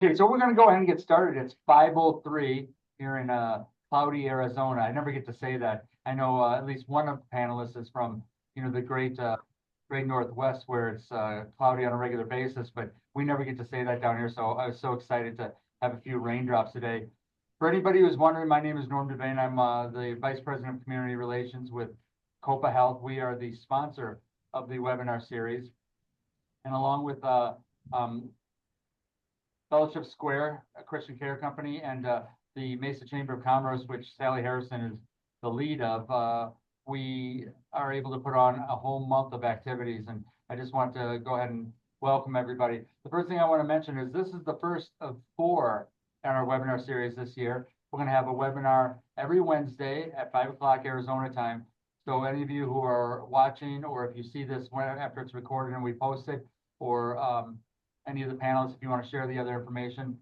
Okay, so we're going to go ahead and get started. It's 5:03 here in cloudy Arizona. I never get to say that. I know at least one of the panelists is from, the great Northwest where it's cloudy on a regular basis, but we never get to say that down here. So I was so excited to have a few raindrops today. For anybody who's wondering, my name is Norm Devane. I'm the Vice President of Community Relations with Copa Health. We are the sponsor of the webinar series. And along with Fellowship Square, a Christian Care Company, and the Mesa Chamber of Commerce, which Sally Harrison is the lead of, we are able to put on a whole month of activities. And I just want to go ahead and welcome everybody. The first thing I want to mention is this is the first of 4 in our webinar series this year. We're going to have a webinar every Wednesday at 5 o'clock Arizona time. So any of you who are watching, or if you see this after it's recorded and we post it, or any of the panelists, if you want to share the other information,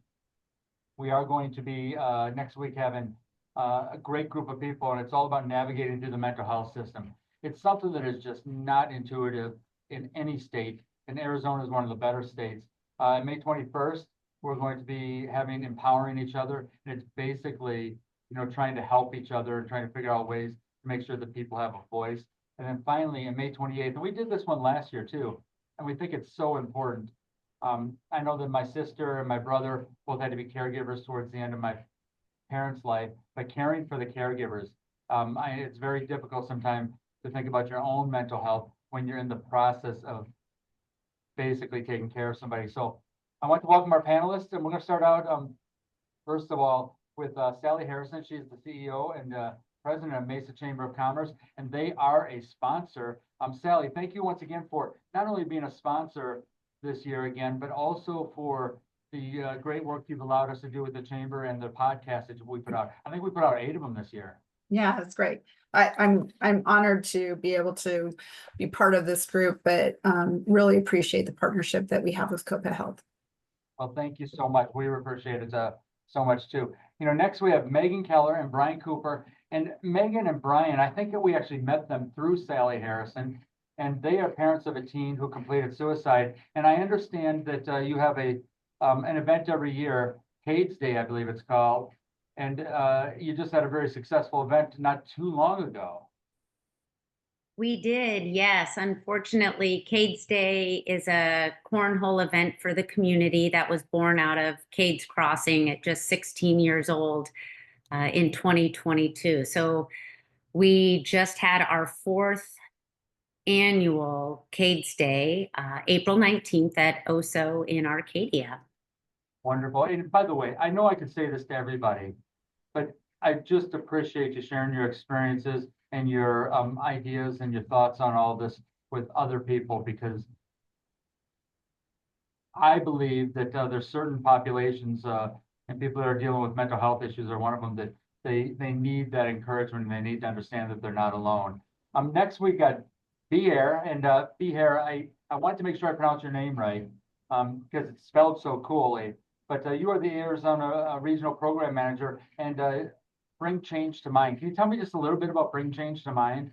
we are going to be next week having a great group of people, and it's all about navigating through the mental health system. It's something that is just not intuitive in any state, and Arizona is one of the better states. May 21st, we're going to be having empowering each other, and it's basically, trying to help each other and trying to figure out ways to make sure that people have a voice. And then finally, on May 28th, and we did this one last year too, and we think it's so important. I know that my sister and my brother both had to be caregivers towards the end of my parents' life, but caring for the caregivers, it's very difficult sometimes to think about your own mental health when you're in the process of basically taking care of somebody. So I want to welcome our panelists, and we're going to start out, first of all, with Sally Harrison. She's the CEO and President of Mesa Chamber of Commerce, and they are a sponsor. Sally, thank you once again for not only being a sponsor this year again, but also for the great work you've allowed us to do with the chamber and the podcast that we put out. I think we put out 8 of them this year. Yeah, that's great. I'm honored to be able to be part of this group, but really appreciate the partnership that we have with Copa Health. Well, thank you so much. We appreciate it so much too. Next we have Megan Keller and Brian Cooper. And Megan and Brian, I think that we actually met them through Sally Harrison, and they are parents of a teen who completed suicide. And I understand that you have an event every year, Cade's Day, I believe it's called. And you just had a very successful event not too long ago. We did, yes. Unfortunately, Cade's Day is a cornhole event for the community that was born out of Cade's Crossing at just 16 years old in 2022. So we just had our 4th annual Cade's Day, April 19th at OSO in Arcadia. Wonderful. And by the way, I know I could say this to everybody, but I just appreciate you sharing your experiences and your ideas and your thoughts on all this with other people, because I believe that there's certain populations and people that are dealing with mental health issues are one of them, that they need that encouragement, and they need to understand that they're not alone. Next we got Beheir, and Beheir, I want to make sure I pronounce your name right because it's spelled so coolly. But you are the Arizona Regional Program Manager and Bring Change to Mind. Can you tell me just a little bit about Bring Change to Mind?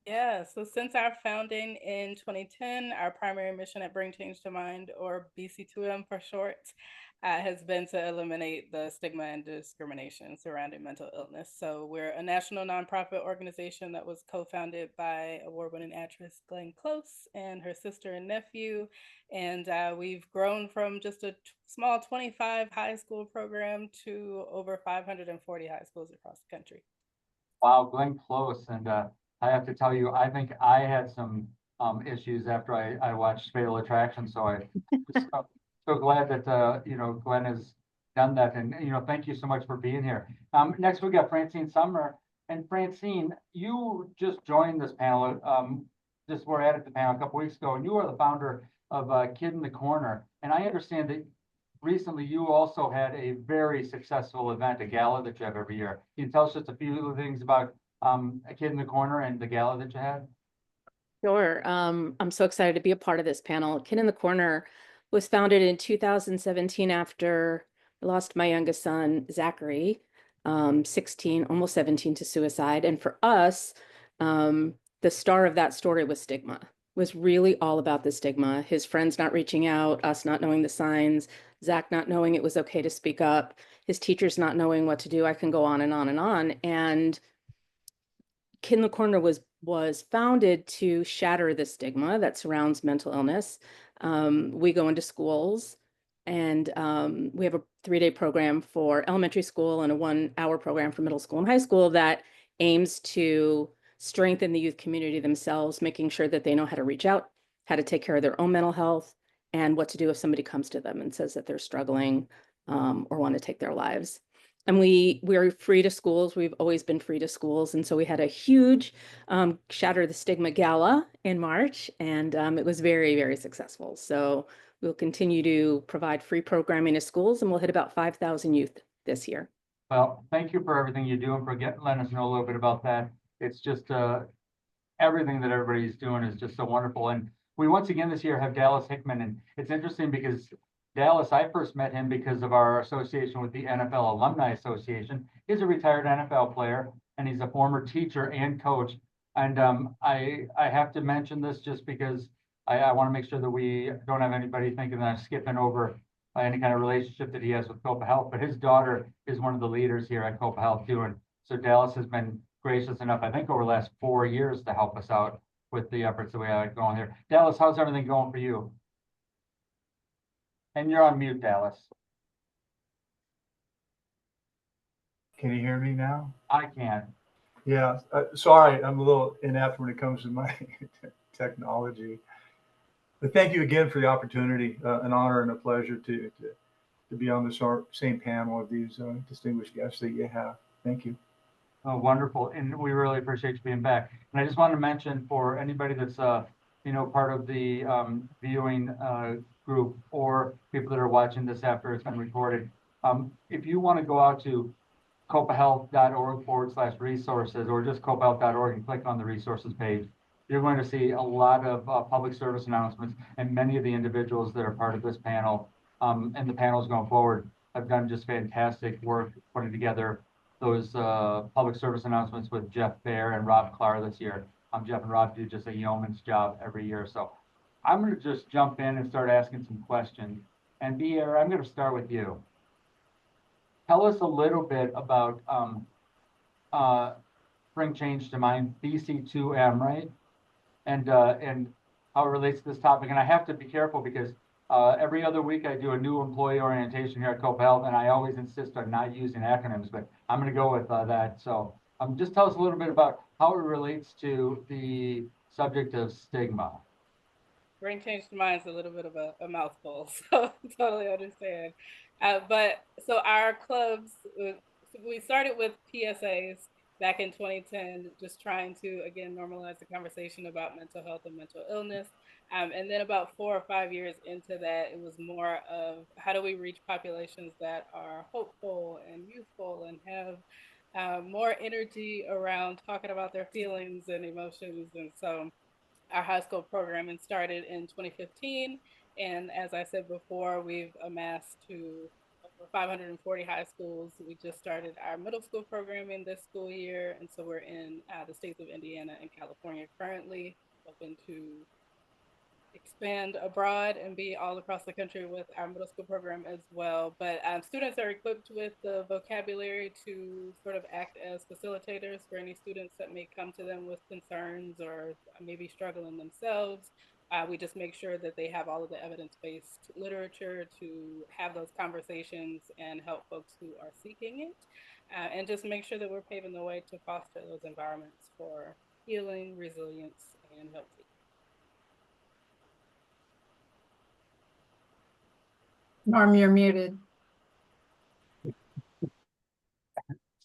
Yeah, so since our founding in 2010, our primary mission at Bring Change to Mind, or BC2M for short, has been to eliminate the stigma and discrimination surrounding mental illness. So we're a national nonprofit organization that was co-founded by award-winning actress Glenn Close and her sister and nephew. And we've grown from just a small 25 high school program to over 540 high schools across the country. Wow, Glenn Close. And I have to tell you, I think I had some issues after I watched Fatal Attraction. So I'm so glad that Glenn has done that. And thank you so much for being here. Next we got Francine Sumner. And Francine, you just joined this panel. Just were at the panel a couple weeks ago, and you are the founder of Kid in the Corner. And I understand that recently you also had a very successful event, a gala that you have every year. Can you tell us just a few things about a Kid in the Corner and the gala that you had? Sure. I'm so excited to be a part of this panel. Kid in the Corner was founded in 2017 after I lost my youngest son, Zachary, 16, almost 17, to suicide. And for us, the star of that story was Stigma. was really all about the stigma. His friends not reaching out, us not knowing the signs, Zach not knowing it was okay to speak up, his teachers not knowing what to do. I can go on and on and on. And Kid in the Corner was founded to shatter the stigma that surrounds mental illness. We go into schools, and we have a 3-day program for elementary school and a 1-hour program for middle school and high school that aims to strengthen the youth community themselves, making sure that they know how to reach out, how to take care of their own mental health, and what to do if somebody comes to them and says that they're struggling or want to take their lives. And we're free to schools. We've always been free to schools. And so we had a huge Shatter the Stigma Gala in March, and it was very, very successful. So we'll continue to provide free programming to schools, and we'll hit about 5,000 youth this year. Well, thank you for everything you do and for letting us know a little bit about that. It's just everything that everybody's doing is just so wonderful. And we once again this year have Dallas Hickman, and it's interesting because Dallas, I first met him because of our association with the NFL Alumni Association. He's a retired NFL player, and he's a former teacher and coach. And I have to mention this just because I want to make sure that we don't have anybody thinking that I'm skipping over any kind of relationship that he has with Copa Health. But his daughter is one of the leaders here at Copa Health too. And so Dallas has been gracious enough, I think, over the last 4 years to help us out with the efforts that we have going here. Dallas, how's everything going for you? And you're on mute, Dallas. Can you hear me now? I can't. Yeah, sorry, I'm a little inept when it comes to my technology. But thank you again for the opportunity, an honor and a pleasure to be on the same panel of these distinguished guests that you have. Thank you. Oh, wonderful. And we really appreciate you being back. And I just want to mention for anybody that's, part of the viewing group or people that are watching this after it's been recorded, if you want to go out to copahealth.org/resources or just copahealth.org and click on the resources page, you're going to see a lot of public service announcements, and many of the individuals that are part of this panel and the panels going forward have done just fantastic work putting together those public service announcements with Jeff Beheir and Rob Clark this year. Jeff and Rob do just a yeoman's job every year. So I'm going to just jump in and start asking some questions. And Beheir, I'm going to start with you. Tell us a little bit about Bring Change to Mind, BC2M, right? And how it relates to this topic. And I have to be careful because every other week I do a new employee orientation here at Copa Health, and I always insist on not using acronyms, but I'm going to go with that. So just tell us a little bit about how it relates to the subject of stigma. Bring Change to Mind is a little bit of a mouthful, so totally understand. But so our clubs, we started with PSAs back in 2010, just trying to, again, normalize the conversation about mental health and mental illness. And then about 4 or 5 years into that, it was more of how do we reach populations that are hopeful and youthful and have more energy around talking about their feelings and emotions. And so our high school programming started in 2015. And as I said before, we've amassed to over 540 high schools. We just started our middle school programming this school year. And so we're in the states of Indiana and California currently, hoping to expand abroad and be all across the country with our middle school program as well. But students are equipped with the vocabulary to sort of act as facilitators for any students that may come to them with concerns or maybe struggling themselves. We just make sure that they have all of the evidence-based literature to have those conversations and help folks who are seeking it, and just make sure that we're paving the way to foster those environments for healing, resilience, and help. Norm, you're muted.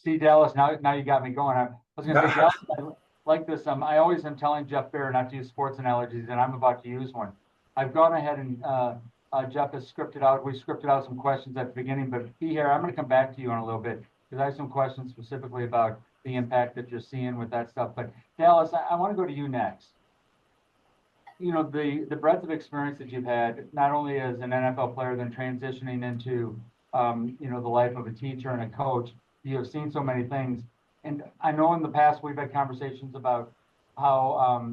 See, Dallas, now you got me going. I was going to say, Dallas, I like this. I always am telling Jeff Beheir not to use sports analogies, and I'm about to use one. I've gone ahead and Jeff has scripted out. We scripted out some questions at the beginning, but Beheir, I'm going to come back to you in a little bit because I have some questions specifically about the impact that you're seeing with that stuff. But Dallas, I want to go to you next. The breadth of experience that you've had, not only as an NFL player, then transitioning into, the life of a teacher and a coach, you have seen so many things. And I know in the past we've had conversations about how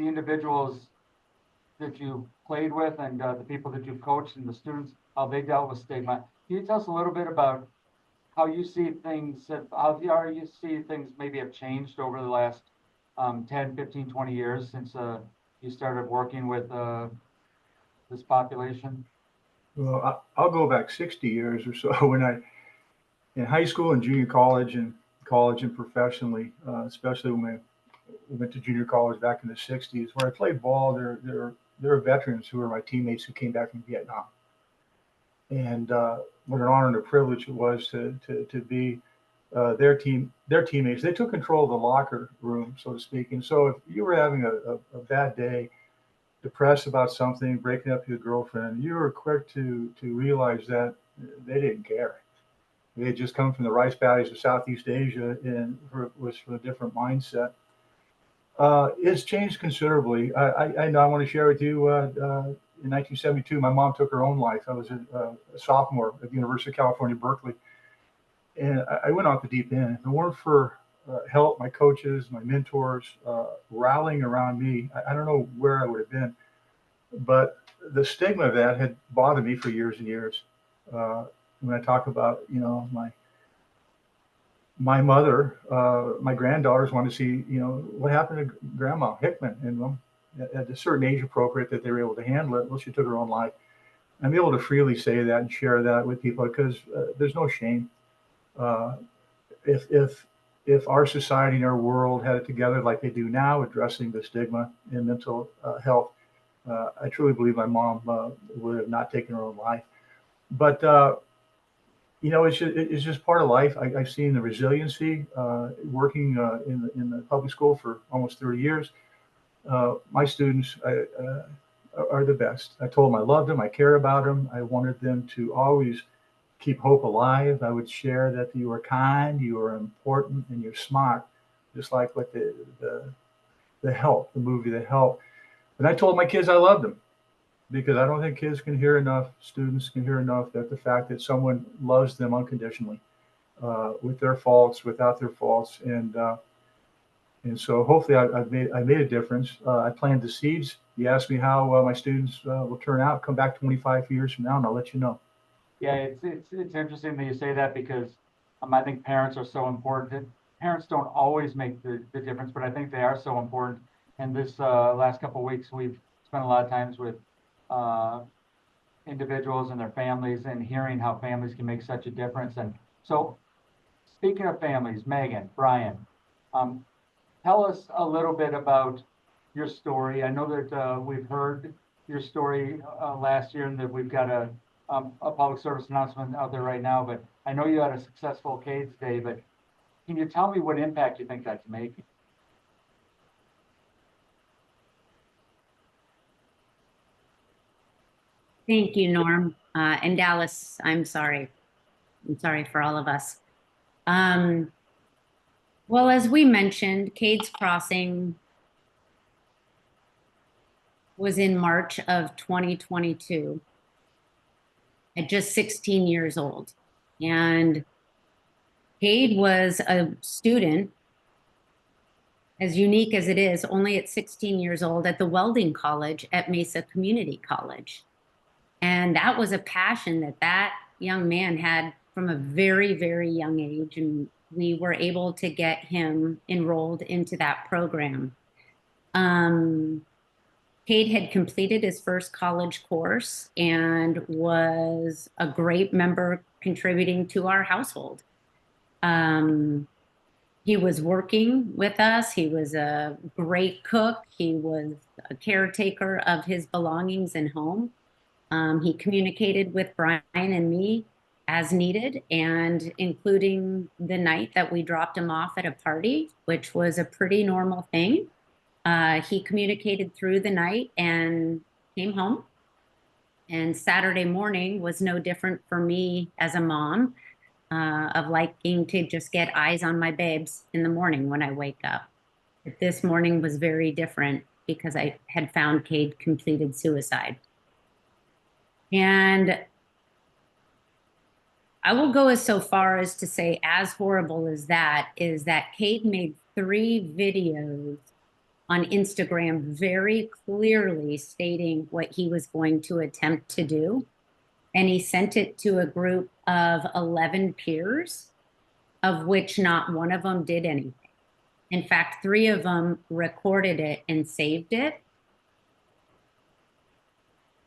the individuals that you played with and the people that you've coached and the students, how they dealt with stigma. Can you tell us a little bit about how you see things, how you see things maybe have changed over the last 10, 15, 20 years since you started working with this population? Well, I'll go back 60 years or so when in high school and junior college and professionally, especially when we went to junior college back in the 60s, where I played ball, there are veterans who were my teammates who came back from Vietnam. And what an honor and a privilege it was to be their teammates. They took control of the locker room, so to speak. And so if you were having a bad day, depressed about something, breaking up with your girlfriend, you were quick to realize that they didn't care. They had just come from the rice paddies of Southeast Asia and was from a different mindset. It's changed considerably. I know I want to share with you, in 1972, my mom took her own life. I was a sophomore at the University of California, Berkeley. And I went off the deep end. If it weren't for help, my coaches, my mentors, rallying around me, I don't know where I would have been. But the stigma of that had bothered me for years and years. When I talk about, my mother, my granddaughters wanted to see, what happened to Grandma Hickman. And at a certain age appropriate that they were able to handle it, well, she took her own life. I'm able to freely say that and share that with people because there's no shame. If our society and our world had it together like they do now, addressing the stigma in mental health, I truly believe my mom would have not taken her own life. But it's just part of life. I've seen the resiliency working in the public school for almost 30 years. My students are the best. I told them I loved them. I care about them. I wanted them to always keep hope alive. I would share that you are kind, you are important, and you're smart, just like what the Help, the movie The Help. And I told my kids I loved them because I don't think kids can hear enough, students can hear enough that the fact that someone loves them unconditionally, with their faults, without their faults, and so hopefully I made a difference. I planted the seeds. You asked me how my students will turn out. Come back 25 years from now, and I'll let you know. Yeah, it's interesting that you say that because I think parents are so important. Parents don't always make the difference, but I think they are so important. And this last couple of weeks, we've spent a lot of times with individuals and their families and hearing how families can make such a difference. And so, speaking of families, Megan, Brian, tell us a little bit about your story. I know that we've heard your story last year and that we've got a public service announcement out there right now, but I know you had a successful CADES Day, but can you tell me what impact you think that's making? Thank you, Norm. And Dallas, I'm sorry. I'm sorry for all of us. Well, as we mentioned, CADES Crossing was in March of 2022 at just 16 years old. And Cade was a student, as unique as it is, only at 16 years old at the welding college at Mesa Community College. And that was a passion that young man had from a very, very young age. And we were able to get him enrolled into that program. Cade had completed his first college course and was a great member contributing to our household. He was working with us. He was a great cook. He was a caretaker of his belongings and home. He communicated with Brian and me as needed, and including the night that we dropped him off at a party, which was a pretty normal thing. He communicated through the night and came home. And Saturday morning was no different for me as a mom, of liking to just get eyes on my babes in the morning when I wake up. But this morning was very different because I had found Cade completed suicide. And I will go as so far as to say, as horrible as that is, that Cade made 3 videos on Instagram very clearly stating what he was going to attempt to do. And he sent it to a group of 11 peers, of which not one of them did anything. In fact, 3 of them recorded it and saved it.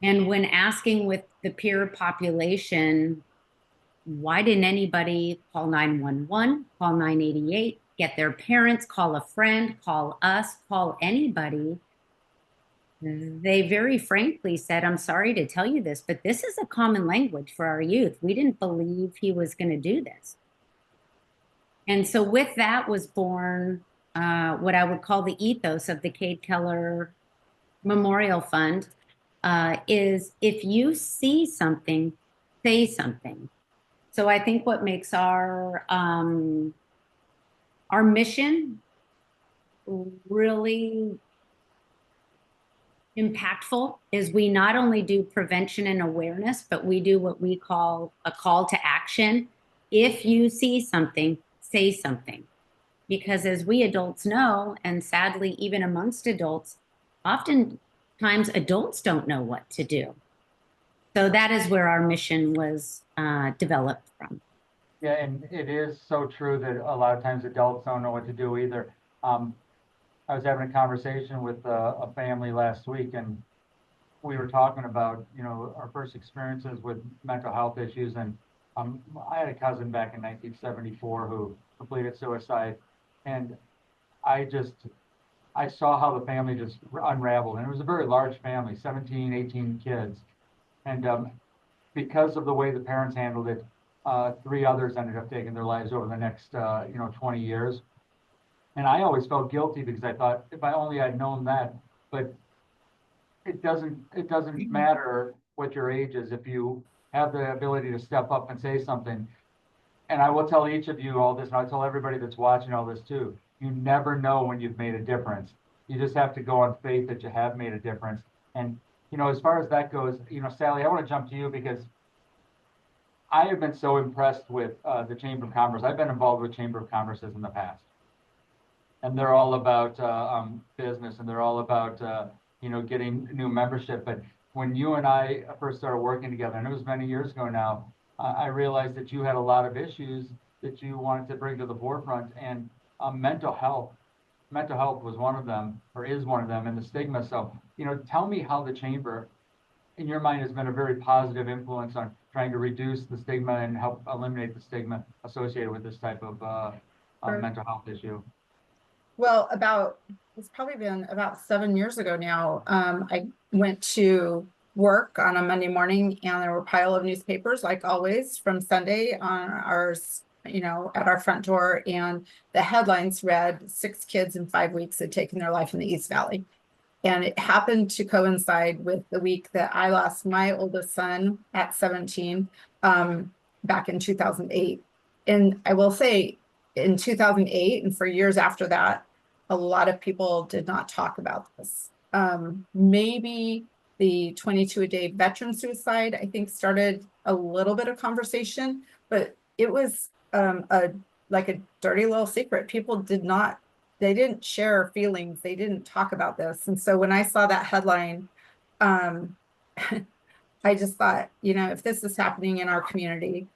And when asking with the peer population, why didn't anybody call 911, call 988, get their parents, call a friend, call us, call anybody? They very frankly said, I'm sorry to tell you this, but this is a common language for our youth. We didn't believe he was going to do this. And so with that was born what I would call the ethos of the Cade Keller Memorial Fund, is if you see something, say something. So I think what makes our mission really impactful is we not only do prevention and awareness, but we do what we call a call to action. If you see something, say something. Because as we adults know, and sadly, even amongst adults, oftentimes adults don't know what to do. So that is where our mission was developed from. Yeah, and it is so true that a lot of times adults don't know what to do either. I was having a conversation with a family last week, and we were talking about, you know, our first experiences with mental health issues. And I had a cousin back in 1974 who completed suicide, and I saw how the family just unraveled. And it was a very large family, 17, 18 kids. And because of the way the parents handled it, 3 others ended up taking their lives over the next, 20 years. And I always felt guilty because I thought, if I only had known that. But it doesn't matter what your age is if you have the ability to step up and say something. And I will tell each of you all this, and I'll tell everybody that's watching all this too. You never know when you've made a difference. You just have to go on faith that you have made a difference. And, you know, as far as that goes, you know, Sally, I want to jump to you because I have been so impressed with the Chamber of Commerce. I've been involved with Chamber of Commerces in the past. And they're all about business, and they're all about, getting new membership. But when you and I first started working together, and it was many years ago now, I realized that you had a lot of issues that you wanted to bring to the forefront, and mental health was one of them, or is one of them, and the stigma. So, you know, tell me how the Chamber, in your mind, has been a very positive influence on trying to reduce the stigma and help eliminate the stigma associated with this type of Sure. mental health issue. Well, it's probably been about 7 years ago now. I went to work on a Monday morning, and there were a pile of newspapers, like always, from Sunday on ours, at our front door. And the headlines read, 6 kids in 5 weeks had taken their life in the East Valley. And it happened to coincide with the week that I lost my oldest son at 17, back in 2008. And I will say, in 2008 and for years after that, a lot of people did not talk about this. Maybe the 22-a-day veteran suicide, I think, started a little bit of conversation, but it was like a dirty little secret. People they didn't share feelings. They didn't talk about this. And so when I saw that headline, I just thought, if this is happening in our community,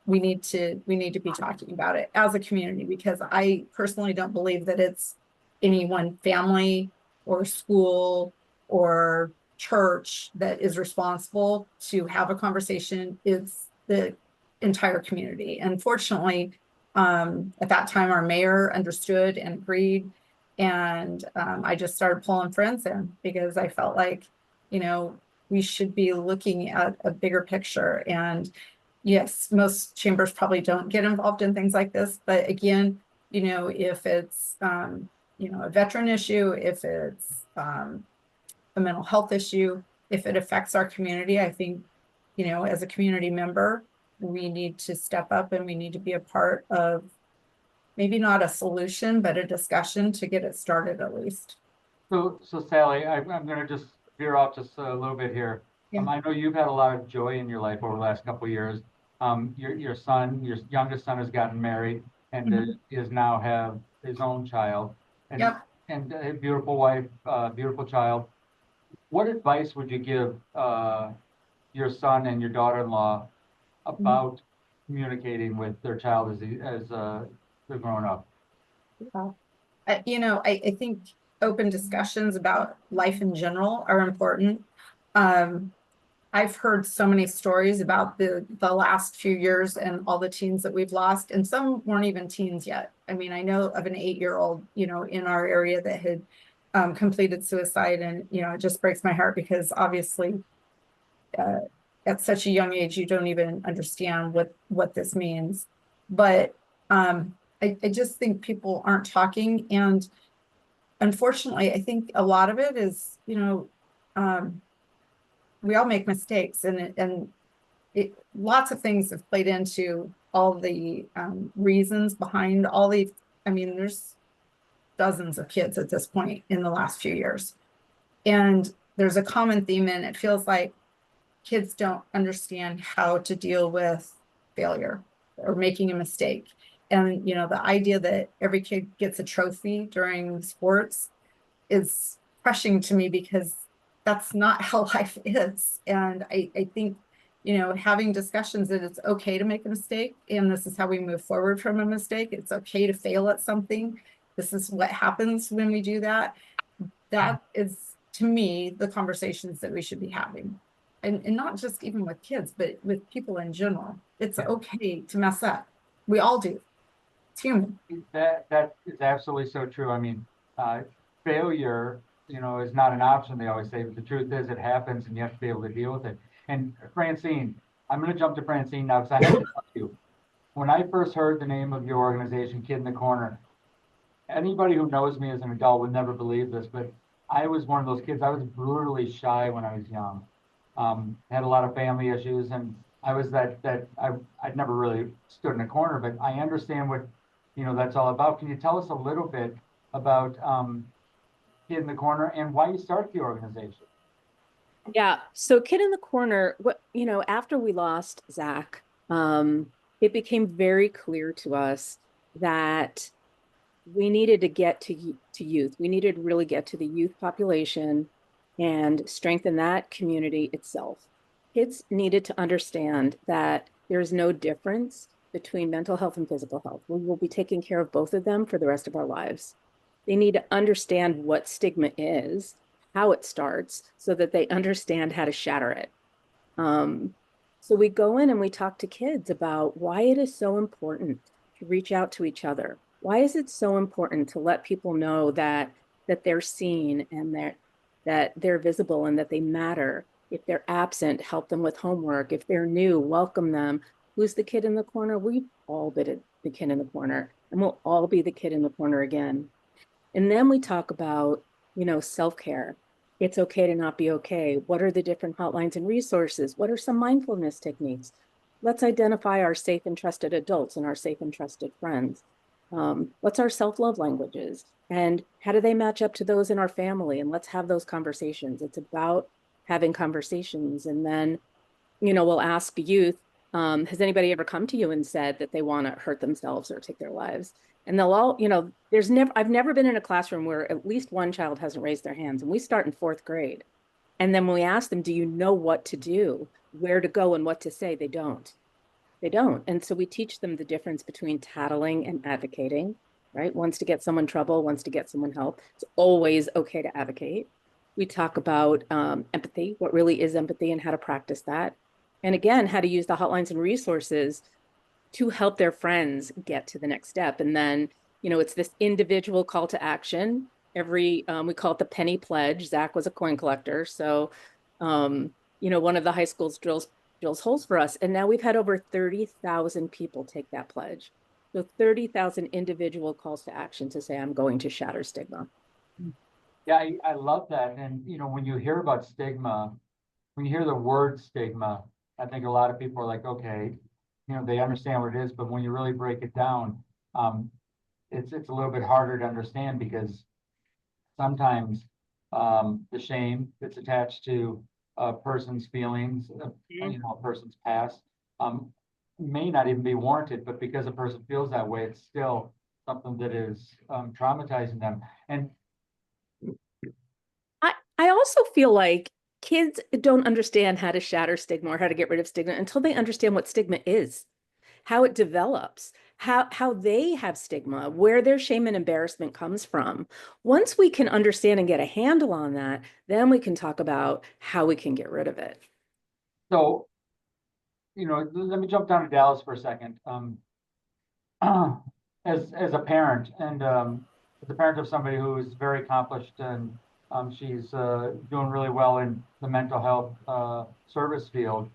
we need to be talking about it as a community, because I personally don't believe that it's any one family or school or church that is responsible to have a conversation. It's the entire community. And fortunately, at that time, our mayor understood and agreed. And I just started pulling friends in, because I felt like, we should be looking at a bigger picture. And yes, most chambers probably don't get involved in things like this. But again, if it's, a veteran issue, if it's a mental health issue, if it affects our community, I think, as a community member, we need to step up, and we need to be a part of maybe not a solution, but a discussion to get it started at least. So Sally, I'm going to just veer off just a little bit here. Yeah. I know you've had a lot of joy in your life over the last couple of years. Your youngest son has gotten married and is now have his own child. And Yep. and a beautiful wife, beautiful child. What advice would you give your son and your daughter-in-law about communicating with their child as they're growing up? I think open discussions about life in general are important. I've heard so many stories about the last few years and all the teens that we've lost, and some weren't even teens yet. I mean, I know of an 8-year-old, in our area that had completed suicide, and it just breaks my heart because obviously at such a young age you don't even understand what this means. But I just think people aren't talking, and unfortunately, I think a lot of it is, we all make mistakes, and lots of things have played into all the reasons behind all the. I mean, there's dozens of kids at this point in the last few years, and there's a common theme, and it feels like kids don't understand how to deal with failure or making a mistake. And the idea that every kid gets a trophy during sports is crushing to me, because that's not how life is. And I think, having discussions that it's okay to make a mistake, and this is how we move forward from a mistake. It's okay to fail at something. This is what happens when we do that. That is, to me, the conversations that we should be having. And not just even with kids, but with people in general. It's okay to mess up. We all do. It's human. That is absolutely so true. I mean, failure, is not an option, they always say, but the truth is it happens and you have to be able to deal with it. And Francine, I'm going to jump to Francine now, because I have to tell you, when I first heard the name of your organization, Kid in the Corner, anybody who knows me as an adult would never believe this, but I was one of those kids. I was brutally shy when I was young. Had a lot of family issues, and I was I'd never really stood in a corner, but I understand what, that's all about. Can you tell us a little bit about Kid in the Corner and why you started the organization? Yeah. So Kid in the Corner, after we lost Zach, it became very clear to us that we needed to get to youth. We needed to really get to the youth population and strengthen that community itself. Kids needed to understand that there's no difference between mental health and physical health. We will be taking care of both of them for the rest of our lives. They need to understand what stigma is, how it starts, so that they understand how to shatter it. So we go in and we talk to kids about why it is so important to reach out to each other. Why is it so important to let people know that they're seen and that they're visible and that they matter? If they're absent, help them with homework. If they're new, welcome them. Who's the kid in the corner? We've all been the kid in the corner, and we'll all be the kid in the corner again. And then we talk about, self-care. It's okay to not be okay. What are the different hotlines and resources? What are some mindfulness techniques? Let's identify our safe and trusted adults and our safe and trusted friends. What's our self-love languages? And how do they match up to those in our family? And let's have those conversations. It's about having conversations. And then, we'll ask youth, has anybody ever come to you and said that they want to hurt themselves or take their lives? And they'll all, I've never been in a classroom where at least one child hasn't raised their hands, and we start in 4th grade. And then when we ask them, do you know what to do, where to go and what to say? They don't. And so we teach them the difference between tattling and advocating, right? One's to get someone trouble, one's to get someone help. It's always okay to advocate. We talk about empathy, what really is empathy and how to practice that. And again, how to use the hotlines and resources to help their friends get to the next step. And then, it's this individual call to action. We call it the penny pledge. Zach was a coin collector. So, one of the high schools drills holes for us. And now we've had over 30,000 people take that pledge. So 30,000 individual calls to action to say, I'm going to shatter stigma. Yeah, I love that. And, when you hear about stigma, when you hear the word stigma, I think a lot of people are like, okay, they understand what it is, but when you really break it down, it's a little bit harder to understand, because sometimes the shame that's attached to a person's feelings, a person's past, may not even be warranted, but because a person feels that way, it's still something that is traumatizing them. And also feel like kids don't understand how to shatter stigma or how to get rid of stigma until they understand what stigma is, how it develops, how they have stigma, where their shame and embarrassment comes from. Once we can understand and get a handle on that, then we can talk about how we can get rid of it. So, let me jump down to Dallas for a second. As a parent and as a parent of somebody who is very accomplished and she's doing really well in the mental health service field,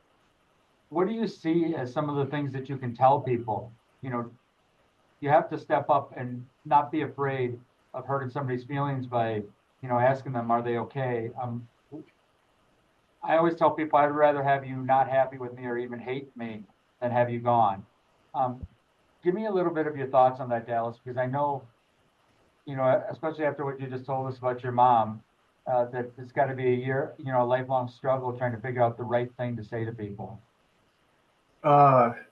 what do you see as some of the things that you can tell people? You have to step up and not be afraid of hurting somebody's feelings by, asking them, are they okay? I always tell people I'd rather have you not happy with me or even hate me than have you gone. Give me a little bit of your thoughts on that, Dallas, because I know, especially after what you just told us about your mom, that it's got to be a year, a lifelong struggle trying to figure out the right thing to say to people.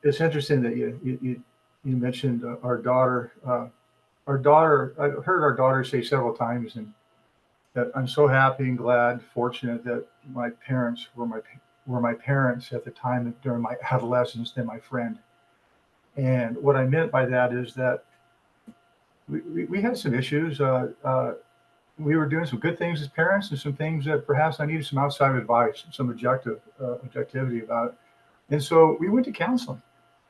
It's interesting that you mentioned our daughter. Our daughter, I've heard our daughter say several times, and that I'm so happy and glad, fortunate that my parents were my parents at the time during my adolescence than my friend. And what I meant by that is that we had some issues. We were doing some good things as parents and some things that perhaps I needed some outside advice, some objectivity about it. And so we went to counseling,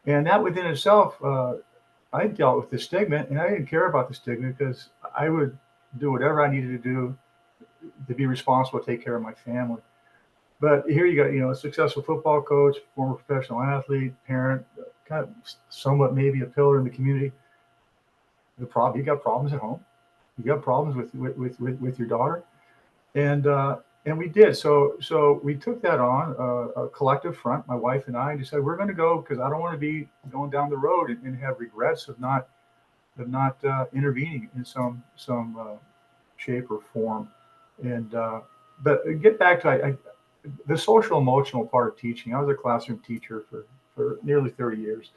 and that within itself, I dealt with the stigma, and I didn't care about the stigma because I would do whatever I needed to do to be responsible, take care of my family. But here you got, a successful football coach, former professional athlete, parent, kind of somewhat maybe a pillar in the community. You got problems at home. You got problems with your daughter, and we did. So we took that on a collective front, my wife and I, and decided we're going to go because I don't want to be going down the road and have regrets of not intervening in some shape or form. And but get back to the social emotional part of teaching. I was a classroom teacher for nearly 30 years.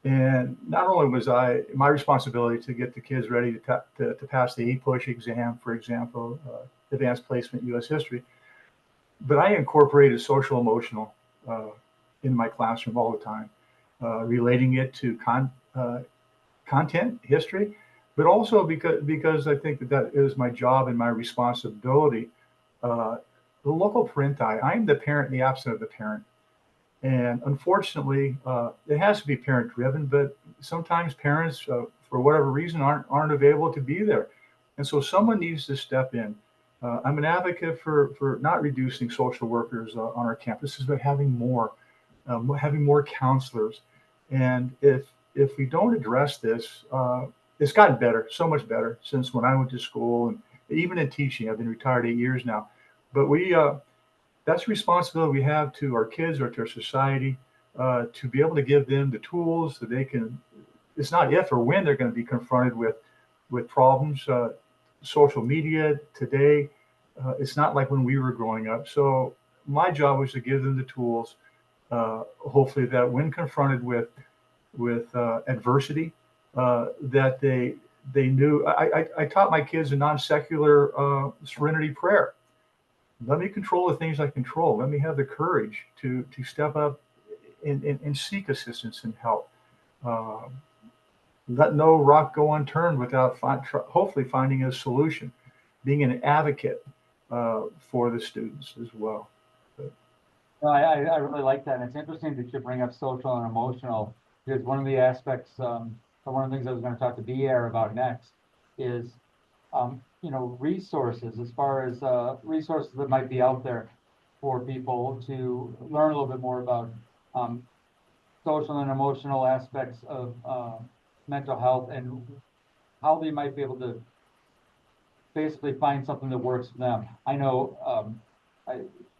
And not only was my responsibility to get the kids ready to pass the APUSH exam, for example, Advanced Placement U.S. History, but I incorporated social emotional in my classroom all the time, relating it to content, history, but also because I think that is my job and my responsibility. The local parenti, I'm the parent in the absence of the parent. And unfortunately, it has to be parent driven, but sometimes parents, for whatever reason, aren't available to be there. And so someone needs to step in. I'm an advocate for not reducing social workers on our campuses, but having more counselors. And if we don't address this, it's gotten better, so much better since when I went to school and even in teaching. I've been retired 8 years now, but that's a responsibility we have to our kids or to our society, to be able to give them the tools that they can. It's not if or when they're going to be confronted with problems. Social media today, it's not like when we were growing up. So my job was to give them the tools, hopefully that when confronted with adversity, that they knew. I taught my kids a non-secular serenity prayer. Let me control the things I control. Let me have the courage to step up and seek assistance and help. Let no rock go unturned without hopefully finding a solution. Being an advocate for the students as well. No, I really like that. And it's interesting that you bring up social and emotional, because one of the aspects, or one of the things I was going to talk to Beheir about next is, resources, as far as resources that might be out there for people to learn a little bit more about social and emotional aspects of mental health and how they might be able to basically find something that works for them. I know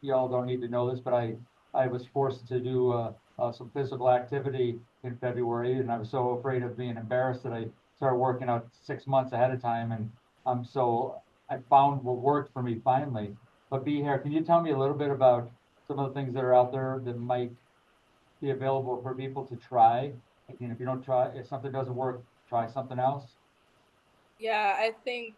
you all don't need to know this, but I was forced to do some physical activity in February, and I was so afraid of being embarrassed that I started working out 6 months ahead of time, and so I found what worked for me finally. But Beheir, can you tell me a little bit about some of the things that are out there that might be available for people to try? If you don't try, if something doesn't work, try something else. Yeah, I think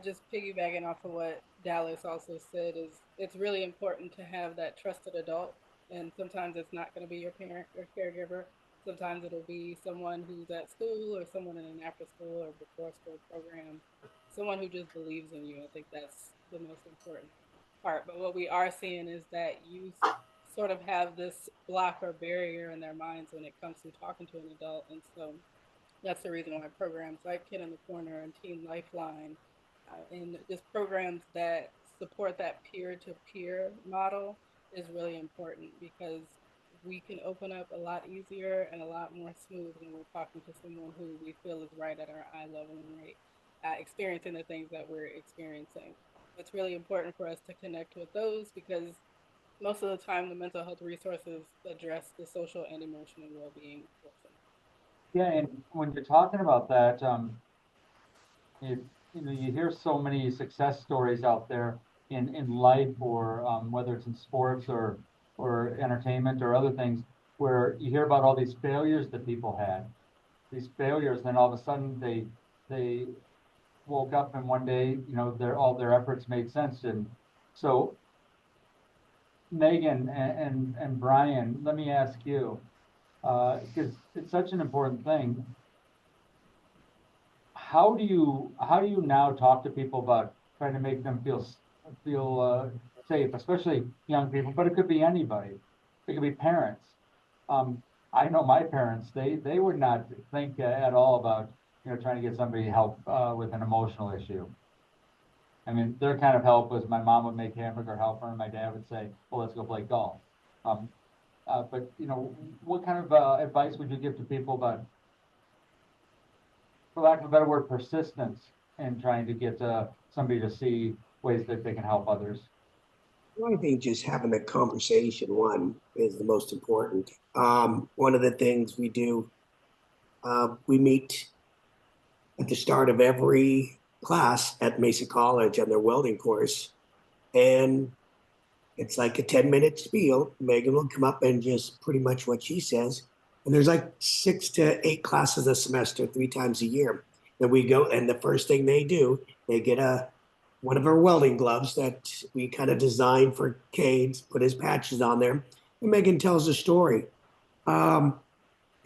just piggybacking off of what Dallas also said is it's really important to have that trusted adult. And sometimes it's not going to be your parent or caregiver. Sometimes it'll be someone who's at school or someone in an after school or before school program, someone who just believes in you. I think that's the most important part. But what we are seeing is that youth sort of have this block or barrier in their minds when it comes to talking to an adult. And so that's the reason why programs like Kid in the Corner and Teen Lifeline and just programs that support that peer-to-peer model is really important because we can open up a lot easier and a lot more smooth when we're talking to someone who we feel is right at our eye level and right, experiencing the things that we're experiencing. It's really important for us to connect with those because most of the time the mental health resources address the social and emotional well-being portion. Yeah, and when you're talking about that, you hear so many success stories out there in life, or whether it's in sports or entertainment or other things, where you hear about all these failures that people had, these failures, and then all of a sudden they woke up and one day, all their efforts made sense. And so Megan and Brian, let me ask you, because it's such an important thing. How do you now talk to people about trying to make them feel safe, especially young people, but it could be anybody. It could be parents. I know my parents, they would not think at all about, trying to get somebody help with an emotional issue. I mean, their kind of help was my mom would make hamburger helper and my dad would say, well, let's go play golf. But what kind of advice would you give to people about, for lack of a better word, persistence in trying to get somebody to see ways that they can help others? I think just having the conversation, one, is the most important. One of the things we do, we meet at the start of every class at Mesa College on their welding course. And it's like a 10-minute spiel. Megan will come up and just pretty much what she says. And there's like 6 to 8 classes a semester, 3 times a year. Then we go, and the first thing they do, they get one of our welding gloves that we kind of designed for Cades, put his patches on there, and Megan tells a story. And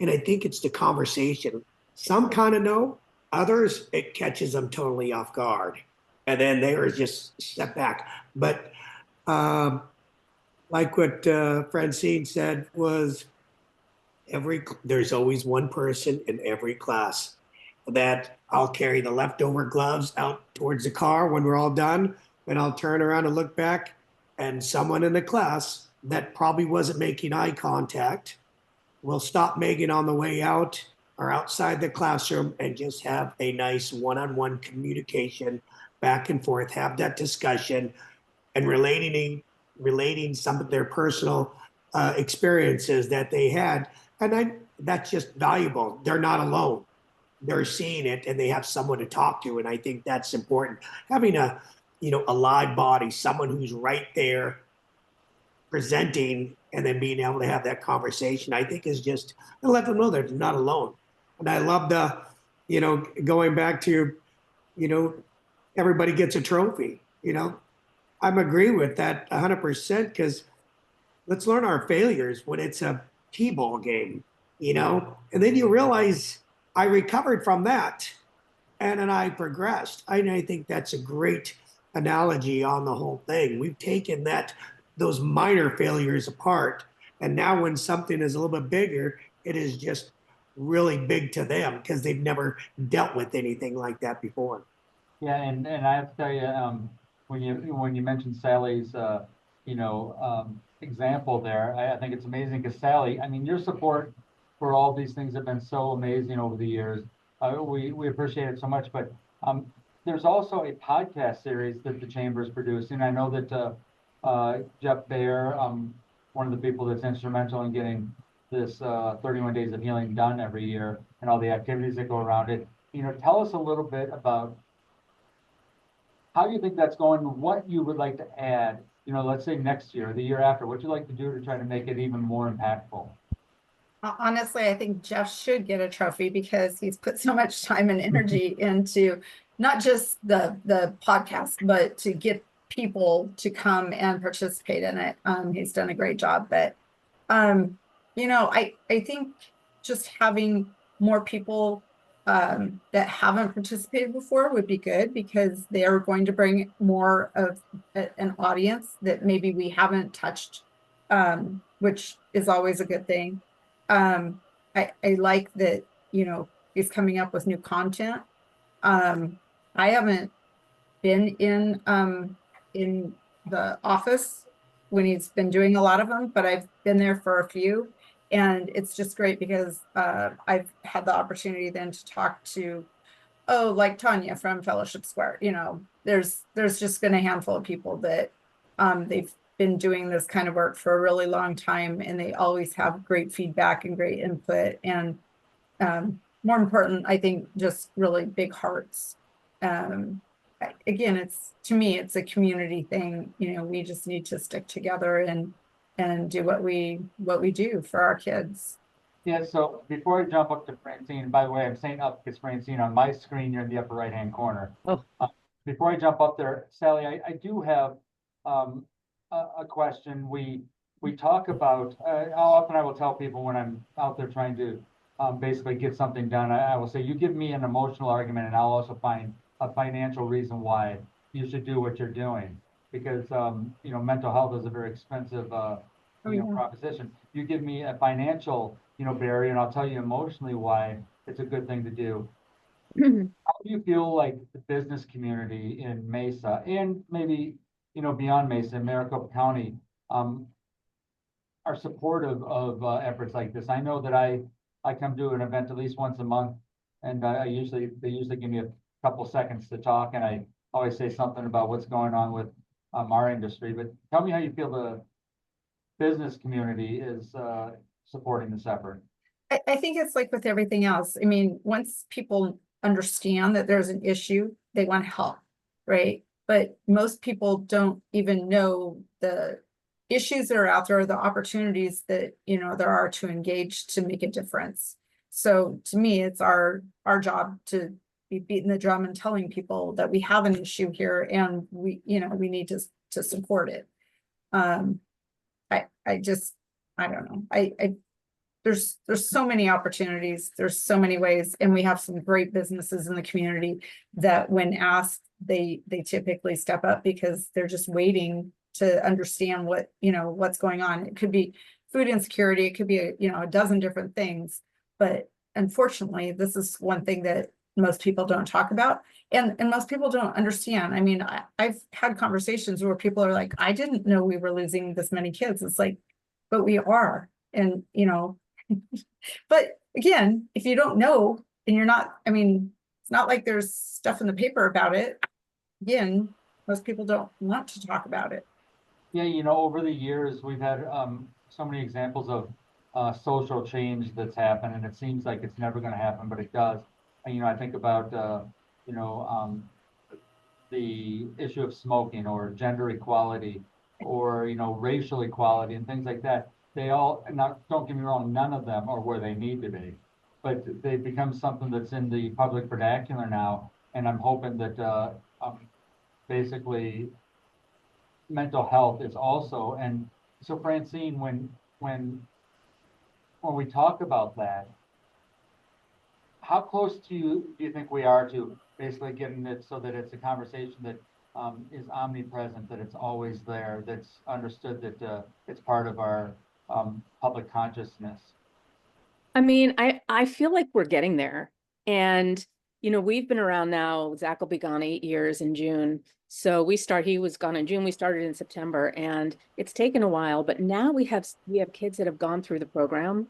I think it's the conversation. Some kind of know, others, it catches them totally off guard. And then they are just step back. But like what Francine said was, there's always one person in every class that I'll carry the leftover gloves out towards the car when we're all done, and I'll turn around and look back, and someone in the class that probably wasn't making eye contact will stop Megan on the way out or outside the classroom and just have a nice one-on-one communication back and forth, have that discussion, and relating some of their personal experiences that they had. And that's just valuable. They're not alone. They're seeing it and they have someone to talk to. And I think that's important. Having a live body, someone who's right there presenting and then being able to have that conversation, I think is just to let them know they're not alone. And I love going back to, everybody gets a trophy, I'm agree with that 100% because let's learn our failures when it's a T-ball game, and then you realize I recovered from that and then I progressed. I think that's a great analogy on the whole thing. We've taken those minor failures apart, and now when something is a little bit bigger, it is just really big to them because they've never dealt with anything like that before. Yeah, and I have to tell you, when you mentioned Sally's example there, I think it's amazing because Sally, I mean, your support for all these things have been so amazing over the years. We appreciate it so much, but there's also a podcast series that the Chamber is producing. I know that Jeff Beheir, one of the people that's instrumental in getting this 31 Days of Healing done every year and all the activities that go around it. Tell us a little bit about how you think that's going, what you would like to add, let's say next year, the year after, what you'd like to do to try to make it even more impactful. Honestly, I think Jeff should get a trophy because he's put so much time and energy into not just the podcast, but to get people to come and participate in it. He's done a great job, but I think just having more people that haven't participated before would be good, because they are going to bring more of an audience that maybe we haven't touched, which is always a good thing. I like that, he's coming up with new content. I haven't been in the office when he's been doing a lot of them, but I've been there for a few. And it's just great because I've had the opportunity then to talk to, like Tanya from Fellowship Square. There's just been a handful of people that they've been doing this kind of work for a really long time, and they always have great feedback and great input. And more important, I think, just really big hearts. Again, to me, it's a community thing. We just need to stick together and do what we do for our kids. Yeah, so before I jump up to Francine, by the way, I'm saying up because Francine, on my screen, you're in the upper right-hand corner. Oh. Before I jump up there, Sally, I do have a question. We talk about, how often I will tell people when I'm out there trying to basically get something done, I will say, you give me an emotional argument and I'll also find a financial reason why you should do what you're doing. Because, mental health is a very expensive proposition. You give me a financial, barrier, and I'll tell you emotionally why it's a good thing to do. How do you feel like the business community in Mesa, and maybe, beyond Mesa, in Maricopa County, are supportive of efforts like this? I know that I come to an event at least once a month, and they usually give me a couple seconds to talk, and I always say something about what's going on with our industry. But tell me how you feel the business community is supporting this effort. I think it's like with everything else. I mean, once people understand that there's an issue, they want to help, right? But most people don't even know the issues that are out there, the opportunities that, there are to engage to make a difference. So to me, it's our job to be beating the drum and telling people that we have an issue here, and we need to support it. I don't know. There's so many opportunities. There's so many ways, and we have some great businesses in the community that, when asked, they typically step up, because they're just waiting to understand what's going on. It could be food insecurity. It could be a dozen different things. But unfortunately, this is one thing that most people don't talk about, and most people don't understand. I mean, I've had conversations where people are like, I didn't know we were losing this many kids. It's like, but we are. And, but again, if you don't know, and you're not, I mean, it's not like there's stuff in the paper about it. Again, most people don't want to talk about it. Yeah, over the years, we've had so many examples of social change that's happened, and it seems like it's never going to happen, but it does. And, I think about, the issue of smoking, or gender equality, or, racial equality, and things like that. They all, now, don't get me wrong, none of them are where they need to be, but they've become something that's in the public vernacular now. And I'm hoping that basically mental health is also. And so, Francine, when we talk about that, how close do you think we are to basically getting it so that it's a conversation that is omnipresent, that it's always there, that's understood, that it's part of our public consciousness? I mean, I feel like we're getting there. And, we've been around now. Zach will be gone 8 years in June. So he was gone in June. We started in September, and it's taken a while, but now we have kids that have gone through the program,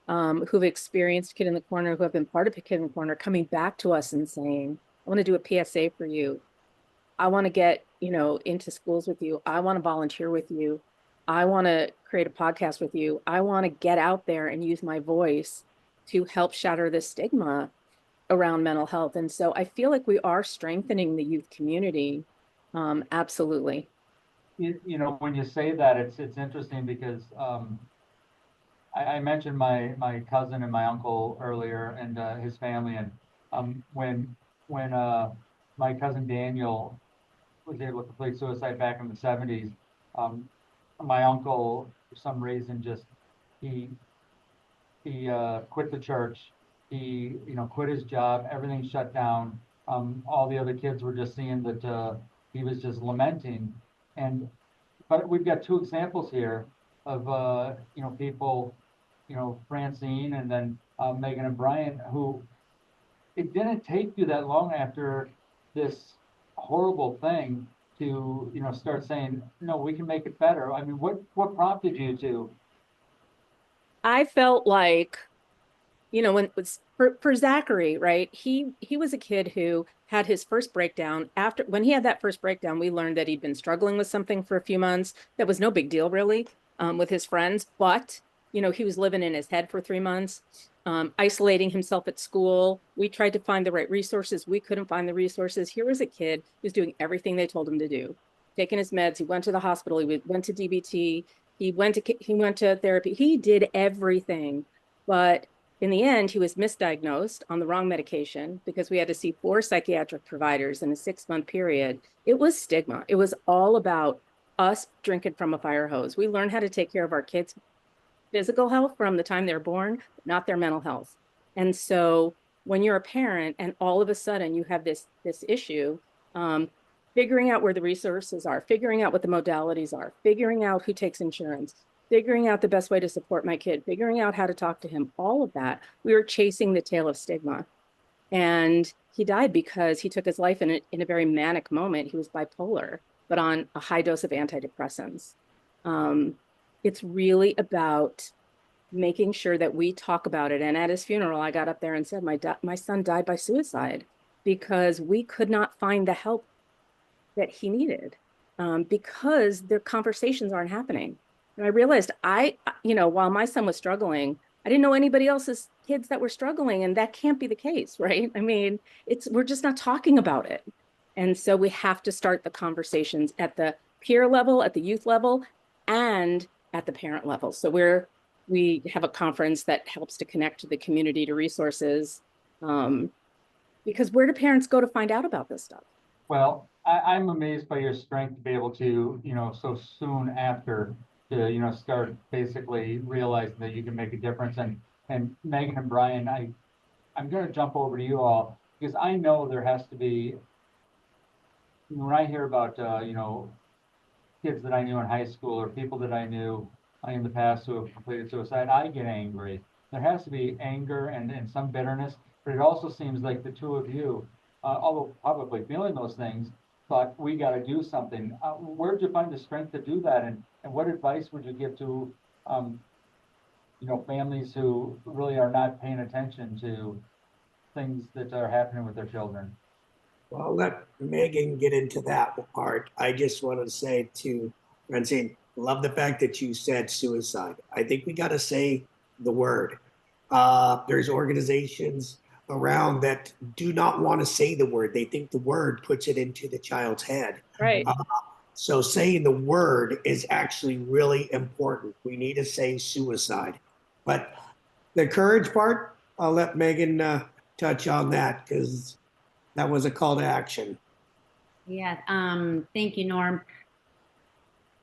who've experienced Kid in the Corner, who have been part of Kid in the Corner, coming back to us and saying, I want to do a PSA for you. I want to get, into schools with you. I want to volunteer with you. I want to create a podcast with you. I want to get out there and use my voice to help shatter the stigma around mental health. And so I feel like we are strengthening the youth community. Absolutely. When you say that, it's interesting because I mentioned my cousin and my uncle earlier, and his family. And when my cousin Daniel was able to complete suicide back in the 70s. My uncle, for some reason, just he quit the church. He, quit his job. Everything shut down. All the other kids were just seeing that he was just lamenting. But we've got two examples here of people, Francine and then Megan and Brian, who it didn't take you that long after this horrible thing to start saying, no, we can make it better. I mean, what prompted you to? I felt like, when it was for Zachary, right? He was a kid who had his first breakdown. When he had that first breakdown, we learned that he'd been struggling with something for a few months. That was no big deal, really, with his friends. But, he was living in his head for 3 months, isolating himself at school. We tried to find the right resources. We couldn't find the resources. Here was a kid who was doing everything they told him to do, taking his meds. He went to the hospital. He went to DBT. He went to therapy. He did everything, but in the end, he was misdiagnosed on the wrong medication because we had to see 4 psychiatric providers in a 6-month period. It was stigma. It was all about us drinking from a fire hose. We learned how to take care of our kids' physical health from the time they're born, not their mental health. And so when you're a parent and all of a sudden you have this issue, figuring out where the resources are, figuring out what the modalities are, figuring out who takes insurance, figuring out the best way to support my kid, figuring out how to talk to him, all of that, we were chasing the tail of stigma. And he died because he took his life in a very manic moment. He was bipolar, but on a high dose of antidepressants. It's really about making sure that we talk about it. And at his funeral, I got up there and said, my son died by suicide because we could not find the help that he needed, because their conversations aren't happening. And I realized while my son was struggling, I didn't know anybody else's kids that were struggling, and that can't be the case, right? I mean, we're just not talking about it. And so we have to start the conversations at the peer level, at the youth level, and at the parent level. So we have a conference that helps to connect to the community, to resources, because where do parents go to find out about this stuff? Well, I'm amazed by your strength to be able to, so soon after to, start basically realizing that you can make a difference. And Megan and Brian, I'm going to jump over to you all because I know there has to be, when I hear about, kids that I knew in high school or people that I knew in the past who have completed suicide, I get angry. There has to be anger and some bitterness, but it also seems like the two of you, although probably feeling those things, thought we got to do something. Where did you find the strength to do that? And what advice would you give to, families who really are not paying attention to things that are happening with their children? Well, let Megan get into that part. I just want to say to Francine, love the fact that you said suicide. I think we got to say the word. There's organizations around that do not want to say the word. They think the word puts it into the child's head. Right. So saying the word is actually really important. We need to say suicide. But the courage part, I'll let Megan touch on that because that was a call to action. Yeah, thank you, Norm.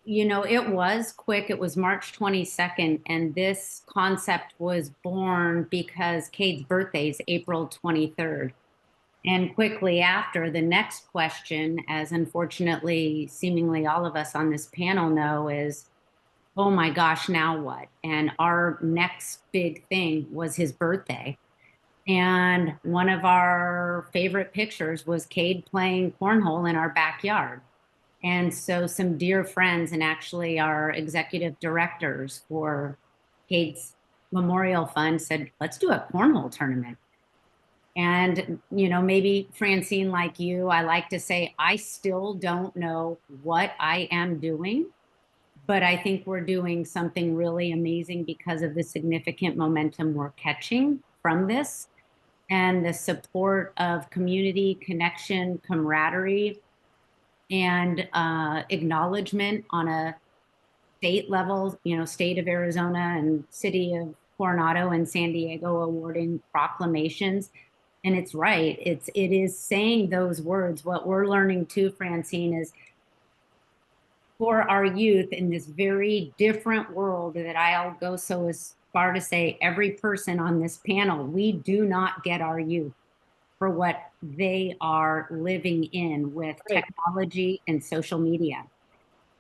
It was quick. It was March 22nd, and this concept was born because Cade's birthday is April 23rd. And quickly after, the next question, as unfortunately, seemingly all of us on this panel know, is, oh my gosh, now what? And our next big thing was his birthday. And one of our favorite pictures was Cade playing cornhole in our backyard. And so some dear friends and actually our executive directors for Cade's Memorial Fund said, let's do a cornhole tournament. And, maybe Francine, like you, I like to say, I still don't know what I am doing, but I think we're doing something really amazing because of the significant momentum we're catching from this and the support of community, connection, camaraderie, and acknowledgement on a state level, state of Arizona and city of Coronado and San Diego awarding proclamations. And it's right. It is saying those words. What we're learning too, Francine, is for our youth in this very different world that I'll go so as far to say every person on this panel, we do not get our youth for what they are living in with Right. technology and social media.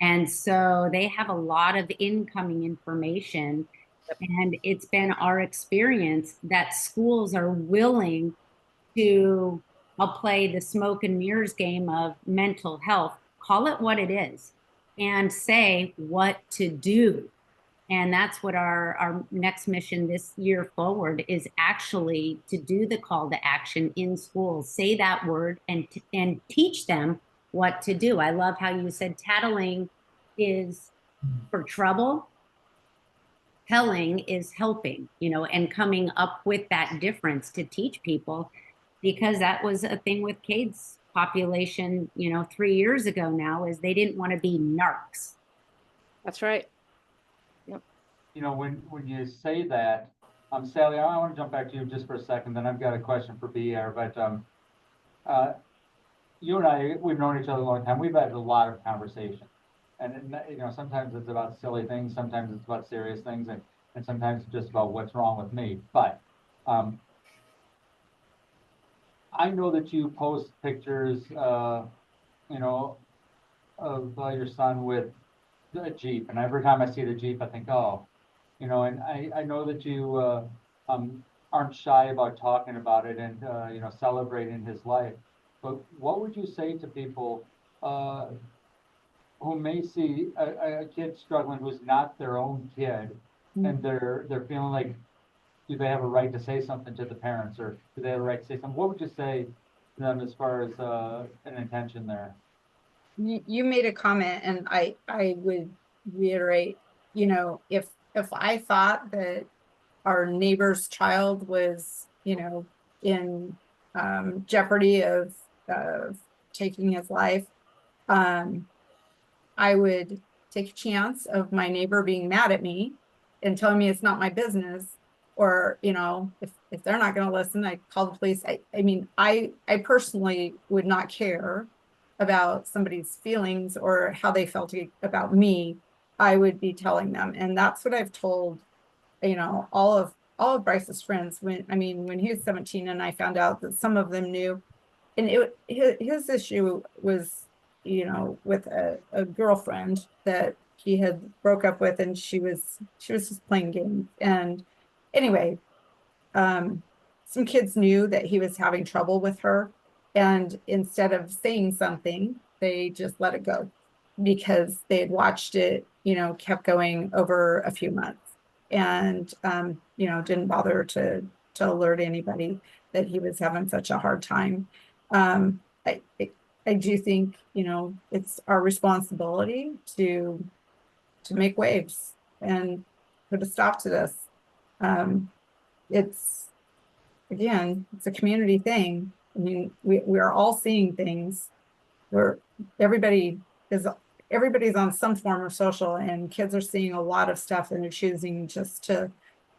And so they have a lot of incoming information. And it's been our experience that schools are willing to, I'll play the smoke and mirrors game of mental health, call it what it is, and say what to do. And that's what our next mission this year forward is, actually to do the call to action in schools, say that word and teach them what to do. I love how you said tattling is for trouble. Telling is helping, and coming up with that difference to teach people, because that was a thing with Cade's population, 3 years ago now, is they didn't want to be narcs. That's right. When you say that, Sally, I want to jump back to you just for a second, then I've got a question for Beheir, but you and I, we've known each other a long time. We've had a lot of conversation. And sometimes it's about silly things, sometimes it's about serious things, and sometimes it's just about what's wrong with me. But I know that you post pictures, of your son with a Jeep, and every time I see the Jeep, I think, oh, and I know that you aren't shy about talking about it and celebrating his life. But what would you say to people who may see a kid struggling who's not their own kid, and they're feeling like, do they have a right to say something to the parents, or do they have a right to say something? What would you say to them as far as an intention there? You made a comment, and I would reiterate, if I thought that our neighbor's child was, in jeopardy of taking his life, I would take a chance of my neighbor being mad at me and telling me it's not my business. Or, if they're not going to listen, I call the police. I personally would not care about somebody's feelings or how they felt about me. I would be telling them. And that's what I've told, all of Bryce's friends when he was 17 and I found out that some of them knew. And his issue was, with a girlfriend that he had broke up with, and she was just playing games. And anyway, some kids knew that he was having trouble with her, and instead of saying something, they just let it go because they had watched it, kept going over a few months, and didn't bother to alert anybody that he was having such a hard time. I do think, it's our responsibility to make waves and put a stop to this. It's a community thing. We are all seeing things where everybody's on some form of social, and kids are seeing a lot of stuff, and they're choosing just to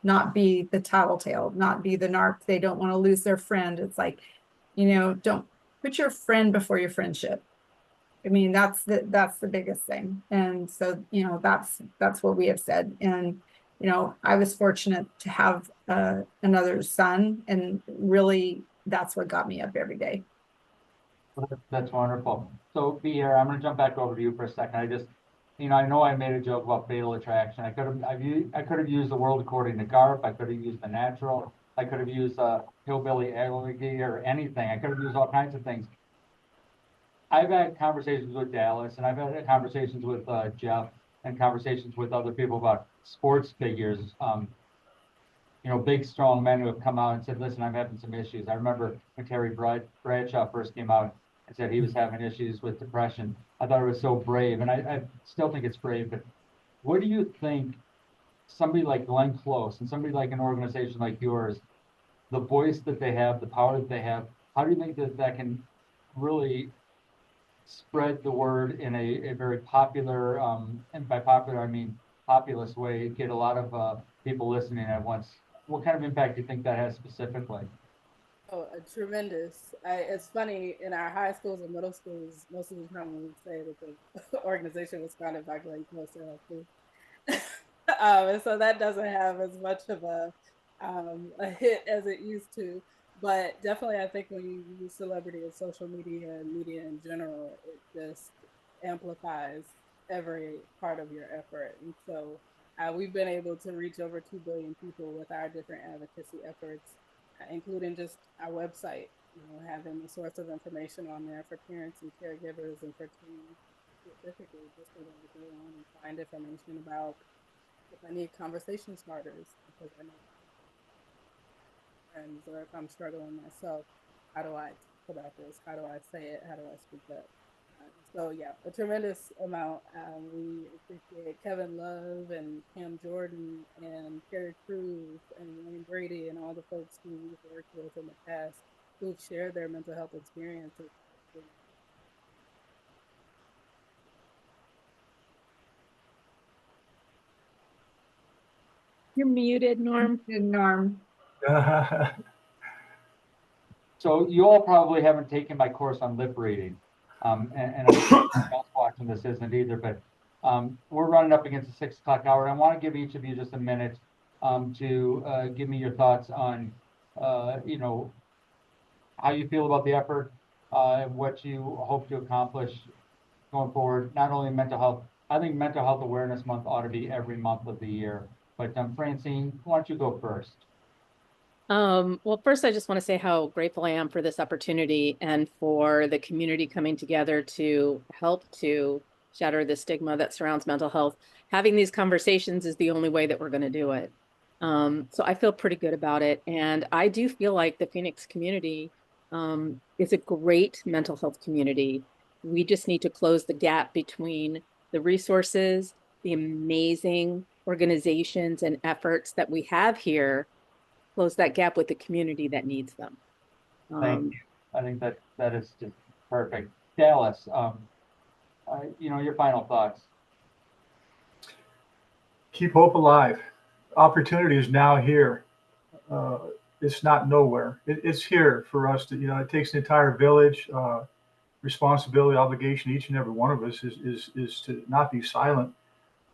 not be the tattletale, not be the narc. They don't want to lose their friend. It's like, don't put your friend before your friendship. That's the biggest thing. And so, that's what we have said. And, I was fortunate to have another son, and really that's what got me up every day. That's wonderful. So Beheir, I'm going to jump back over to you for a second. I know I made a joke about fatal attraction. I could have used the world according to Garp. I could have used the natural. I could have used hillbilly allergy or anything. I could have used all kinds of things. I've had conversations with Dallas, and I've had conversations with Jeff, and conversations with other people about sports figures. Big, strong men who have come out and said, listen, I'm having some issues. I remember when Terry Bradshaw first came out and said he was having issues with depression. I thought it was so brave, and I still think it's brave, but what do you think somebody like Glenn Close and somebody like an organization like yours, the voice that they have, the power that they have, how do you think that can really spread the word in a very popular, and by popular, I mean populist way, get a lot of people listening at once? What kind of impact do you think that has specifically? Oh, tremendous. It's funny, in our high schools and middle schools, most of the time we would say that the organization was founded by Glenn Close. And so that doesn't have as much of a hit as it used to. But definitely, I think when you use celebrity and social media and media in general, it just amplifies every part of your effort. And so we've been able to reach over 2 billion people with our different advocacy efforts, including just our website, having a source of information on there for parents and caregivers and for teens specifically, just so that they go on and find information about if I need conversation starters, because I know friends, or if I'm struggling myself, how do I talk about this? How do I say it? How do I speak up? So yeah, a tremendous amount. We appreciate Kevin Love and Cam Jordan and Carrie Cruz and Wayne Brady and all the folks who we've worked with in the past who've shared their mental health experiences. You're muted, Norm. Good, Norm. So you all probably haven't taken my course on lip reading. And I'm sure else watching this isn't either, but we're running up against the 6 o'clock hour. And I want to give each of you just a minute to give me your thoughts on, you know, how you feel about the effort, what you hope to accomplish going forward, not only mental health. I think Mental Health Awareness Month ought to be every month of the year. But Francine, why don't you go first? Well, first, I just want to say how grateful I am for this opportunity and for the community coming together to help to shatter the stigma that surrounds mental health. Having these conversations is the only way that we're going to do it. So I feel pretty good about it. And I do feel like the Phoenix community is a great mental health community. We just need to close the gap between the resources, the amazing organizations and efforts that we have here, close that gap with the community that needs them. Thank you. I think that is just perfect. Dallas, you know, your final thoughts. Keep hope alive. Opportunity is now here. It's not nowhere. It's here for us to, it takes an entire village, responsibility, obligation. Each and every one of us is to not be silent.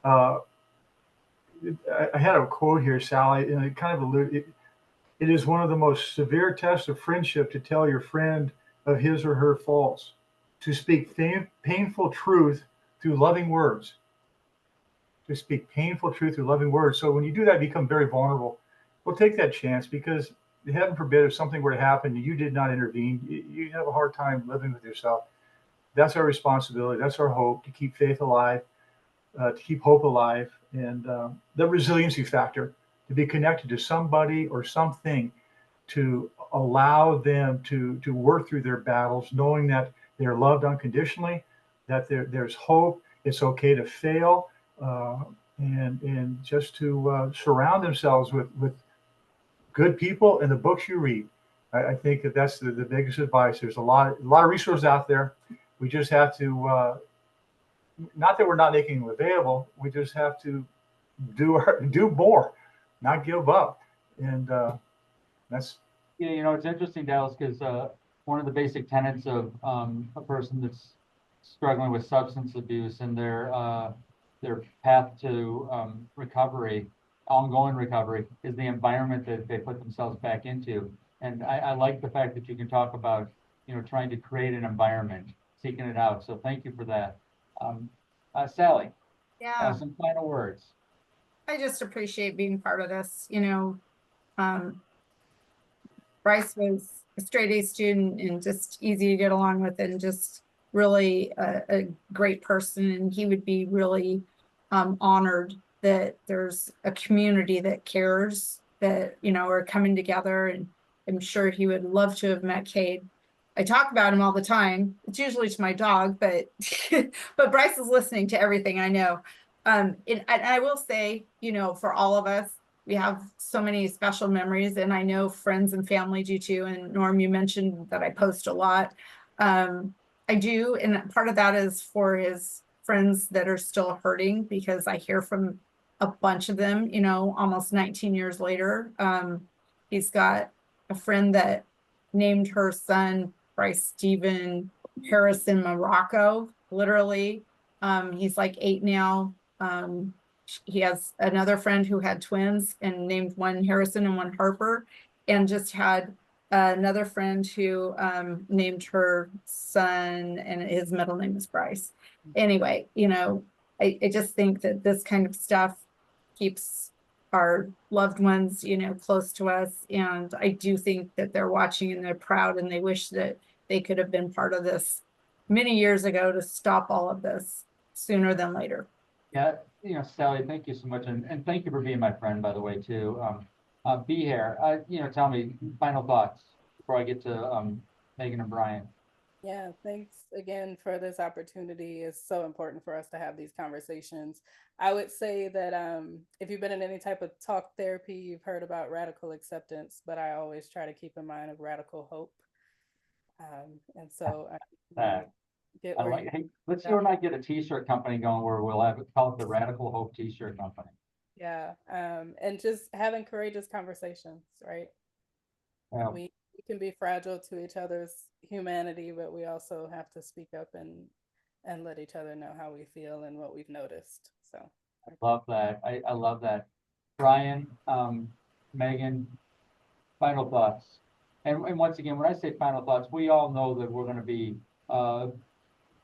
I had a quote here, Sally, and it kind of alluded. It is one of the most severe tests of friendship to tell your friend of his or her faults, to speak painful truth through loving words. To speak painful truth through loving words. So when you do that, you become very vulnerable. Well, take that chance, because heaven forbid if something were to happen and you did not intervene, you have a hard time living with yourself. That's our responsibility. That's our hope, to keep faith alive, to keep hope alive, and the resiliency factor, to be connected to somebody or something, to allow them to work through their battles, knowing that they're loved unconditionally, that there's hope. It's okay to fail. And just to surround themselves with good people and the books you read. I think that's the biggest advice. There's a lot of resources out there. We just have to, not that we're not making them available, we just have to do more, not give up. And that's. Yeah, you know, it's interesting, Dallas, because one of the basic tenets of a person that's struggling with substance abuse and their path to recovery, ongoing recovery, is the environment that they put themselves back into. And I like the fact that you can talk about, trying to create an environment, seeking it out. So thank you for that. Sally, Yeah, some final words. I just appreciate being part of this. Bryce was a straight A student and just easy to get along with, and just really a great person. And he would be really honored that there's a community that cares, that, are coming together. And I'm sure he would love to have met Cade. I talk about him all the time. It's usually to my dog, but but Bryce is listening to everything, I know. And I will say, for all of us, we have so many special memories, and I know friends and family do too. And Norm, you mentioned that I post a lot. I do, and part of that is for his friends that are still hurting, because I hear from a bunch of them, almost 19 years later. He's got a friend that named her son Bryce Stephen Harrison Morocco, literally. He's like 8 now. He has another friend who had twins and named one Harrison and one Harper, and just had another friend who named her son, and his middle name is Bryce. Anyway, you know, I just think that this kind of stuff keeps our loved ones, you know, close to us. And I do think that they're watching and they're proud and they wish that they could have been part of this many years ago to stop all of this sooner than later. Yeah, you know, Sally, thank you so much. And thank you for being my friend, by the way, too. Beheir, you know, tell me final thoughts before I get to Megan and Brian. Yeah, thanks again for this opportunity. It's so important for us to have these conversations. I would say that if you've been in any type of talk therapy, you've heard about radical acceptance, but I always try to keep in mind of radical hope. And so I like, hey, let's you and I get a t-shirt company going where we'll have it called the Radical Hope T-shirt company. Yeah, and just having courageous conversations, right? Yeah. We can be fragile to each other's humanity, but we also have to speak up and let each other know how we feel and what we've noticed. So I love that. I love that. Brian, Megan, final thoughts. And once again, when I say final thoughts, we all know that we're going to be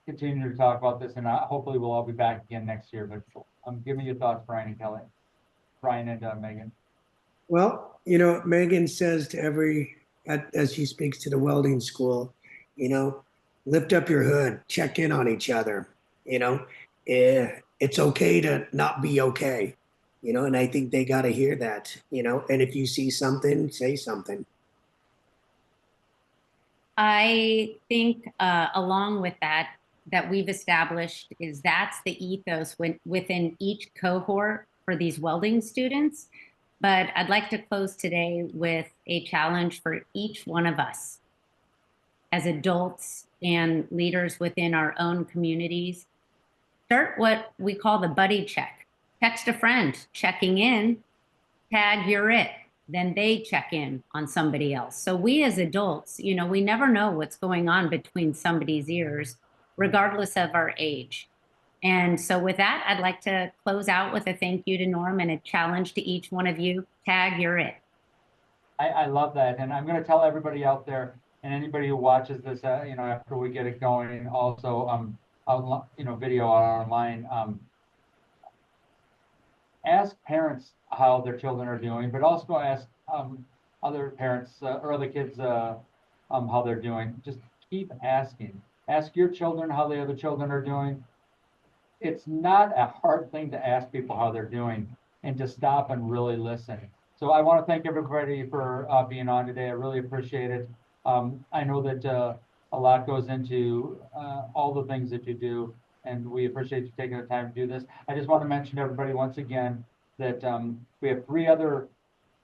continuing to talk about this, and hopefully we'll all be back again next year. But give me your thoughts, Brian and Kelly. Brian and Megan. Well, you know, Megan says to as she speaks to the welding school, you know, lift up your hood, check in on each other. You know, it's okay to not be okay, you know, and I think they got to hear that, you know, and if you see something, say something. I think along with that we've established is that's the ethos within each cohort for these welding students. But I'd like to close today with a challenge for each one of us as adults and leaders within our own communities. Start what we call the buddy check. Text a friend, checking in, tag you're it. Then they check in on somebody else. So we as adults, you know, we never know what's going on between somebody's ears, regardless of our age. And so with that, I'd like to close out with a thank you to Norm and a challenge to each one of you. Tag you're it. I love that. And I'm going to tell everybody out there and anybody who watches this, you know, after we get it going, and also, you know, video online, ask parents how their children are doing, but also ask other parents or other kids how they're doing. Just keep asking. Ask your children how the other children are doing. It's not a hard thing to ask people how they're doing and to stop and really listen. So I want to thank everybody for being on today. I really appreciate it. I know that a lot goes into all the things that you do, and we appreciate you taking the time to do this. I just want to mention to everybody once again that we have 3 other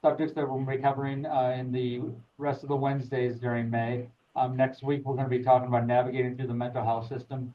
subjects that we'll be covering in the rest of the Wednesdays during May. Next week, we're going to be talking about navigating through the mental health system.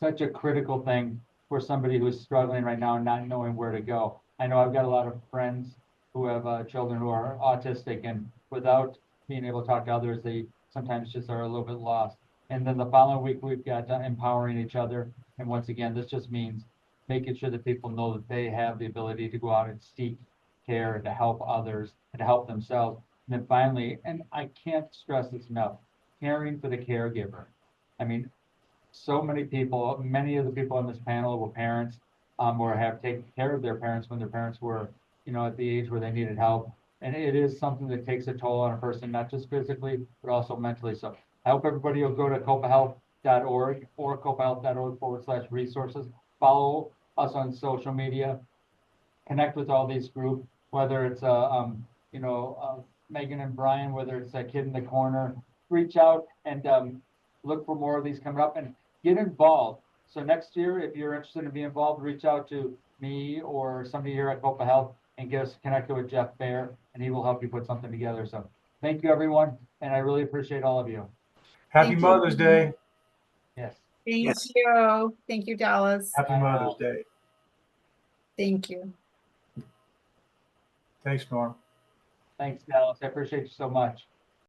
Such a critical thing for somebody who's struggling right now and not knowing where to go. I know I've got a lot of friends who have children who are autistic, and without being able to talk to others, they sometimes just are a little bit lost. And then the following week, we've got empowering each other. And once again, this just means making sure that people know that they have the ability to go out and seek care and to help others and to help themselves. And then finally, and I can't stress this enough, caring for the caregiver. I mean, so many people, many of the people on this panel were parents or have taken care of their parents when their parents were, you know, at the age where they needed help. And it is something that takes a toll on a person, not just physically, but also mentally. So I hope everybody will go to copahealth.org or copahealth.org/resources. Follow us on social media, connect with all these groups, whether it's, you know, Megan and Brian, whether it's a Kid in the Corner, reach out and look for more of these coming up and get involved. So next year, if you're interested in being involved, reach out to me or somebody here at Copa Health and get us connected with Jeff Beheir, and he will help you put something together. So thank you, everyone, and I really appreciate all of you. Happy Thank you. Mother's Day. Yes. Thank Yes. you. Thank you, Dallas. Happy Mother's Day. Thank you. Thanks, Norm. Thanks, Dallas. I appreciate you so much.